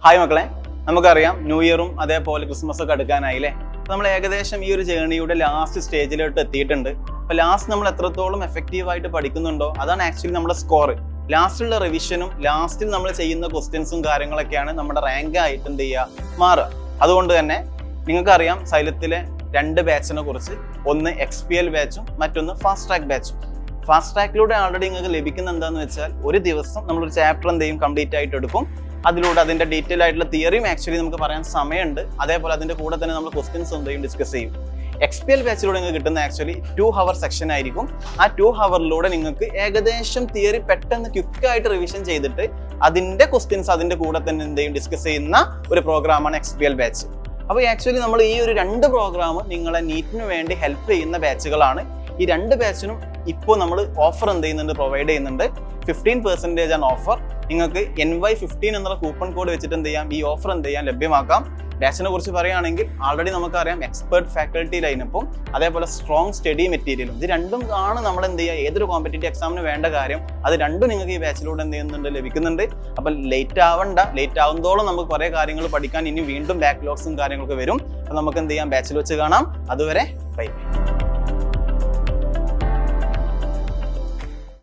Hi മക്കളെ, നമുക്കറിയാം new ഇയറും അതേപോലെ ക്രിസ്മസ് ഒക്കെ അടുക്കാനായില്ലേ. നമ്മൾ ഏകദേശം ഈ ഒരു ജേർണിയുടെ ലാസ്റ്റ് സ്റ്റേജിലോട്ട് എത്തിയിട്ടുണ്ട്. അപ്പോൾ ലാസ്റ്റ് നമ്മൾ എത്രത്തോളം എഫക്റ്റീവായിട്ട് പഠിക്കുന്നുണ്ടോ അതാണ് ആക്ച്വലി നമ്മുടെ സ്കോർ. ലാസ്റ്റിലുള്ള റിവിഷനും ലാസ്റ്റിൽ നമ്മൾ ചെയ്യുന്ന ക്വസ്റ്റ്യൻസും കാര്യങ്ങളൊക്കെയാണ് നമ്മുടെ റാങ്ക് ആയിട്ട് എന്ത് ചെയ്യുക മാറുക. അതുകൊണ്ട് തന്നെ നിങ്ങൾക്കറിയാം സൈലത്തിലെ 2 ബാച്ചിനെ കുറിച്ച്, ഒന്ന് XPL ബാച്ചും മറ്റൊന്ന് ഫാസ്റ്റ് ട്രാക്ക് ബാച്ചും. ഫാസ്റ്റ് ട്രാക്കിലൂടെ ആൾറെഡി നിങ്ങൾക്ക് ലഭിക്കുന്ന എന്താണെന്ന് വെച്ചാൽ ഒരു ദിവസം നമ്മളൊരു ചാപ്റ്റർ എന്ത് ചെയ്യും കംപ്ലീറ്റ് ആയിട്ട് എടുക്കും. അതിലൂടെ അതിന്റെ ഡീറ്റെയിൽ ആയിട്ടുള്ള തിയറിയും ആക്ച്വലി നമുക്ക് പറയാൻ സമയമുണ്ട്. അതേപോലെ അതിന്റെ കൂടെ തന്നെ നമ്മൾ ക്വസ്റ്റ്യൻസ് എന്തെയും ഡിസ്കസ് ചെയ്യും. XPL ബാച്ചിലൂടെ നിങ്ങൾക്ക് കിട്ടുന്ന ആക്ച്വലി 2 hour സെക്ഷൻ ആയിരിക്കും. ആ 2 hourലൂടെ നിങ്ങൾക്ക് ഏകദേശം തിയറി പെട്ടെന്ന് ക്വിക്കായിട്ട് റിവിഷൻ ചെയ്തിട്ട് അതിന്റെ ക്വസ്റ്റ്യൻസ് അതിന്റെ കൂടെ തന്നെ എന്തെയും ഡിസ്കസ് ചെയ്യുന്ന ഒരു പ്രോഗ്രാമാണ് XPL ബാച്ച്. അപ്പോൾ ആക്ച്വലി നമ്മൾ ഈ ഒരു 2 പ്രോഗ്രാം നിങ്ങളെ നീറ്റിന് വേണ്ടി ഹെൽപ്പ് ചെയ്യുന്ന ബാച്ചുകളാണ്. ഈ 2 ബാച്ചിനും ഇപ്പോൾ നമ്മൾ ഓഫർ എന്ത് ചെയ്യുന്നുണ്ട്, പ്രൊവൈഡ് ചെയ്യുന്നുണ്ട്. 15% ആണ് ഓഫർ. നിങ്ങൾക്ക് NY15 എന്നുള്ള കൂപ്പൺ കോഡ് വെച്ചിട്ട് എന്ത് ചെയ്യാം, ഈ ഓഫർ എന്ത് ചെയ്യാം ലഭ്യമാക്കാം. ബാച്ചിനെ കുറിച്ച് പറയുകയാണെങ്കിൽ ആൾറെഡി നമുക്കറിയാം എക്സ്പെർട്ട് ഫാക്കൽറ്റി ലൈനപ്പും അതേപോലെ സ്ട്രോങ് സ്റ്റഡി മെറ്റീരിയലും. ഇത് രണ്ടും ആണ് നമ്മൾ എന്ത് ചെയ്യുക ഏതൊരു കോമ്പറ്റേറ്റീവ് എക്സാമിന് വേണ്ട കാര്യം. അത് രണ്ടും നിങ്ങൾക്ക് ഈ ബാച്ചിലൂടെ എന്ത് ചെയ്യുന്നുണ്ട് ലഭിക്കുന്നുണ്ട്. അപ്പം ലേറ്റ് ആവണ്ട. ലേറ്റ് ആവുന്നതോളം നമുക്ക് കുറേ കാര്യങ്ങൾ പഠിക്കാൻ ഇനി വീണ്ടും ബാക്ക്ലോഗ്സും കാര്യങ്ങളൊക്കെ വരും. അപ്പം നമുക്ക് എന്ത് ചെയ്യാം ബാച്ചിൽ വെച്ച് കാണാം. അതുവരെ ബൈ.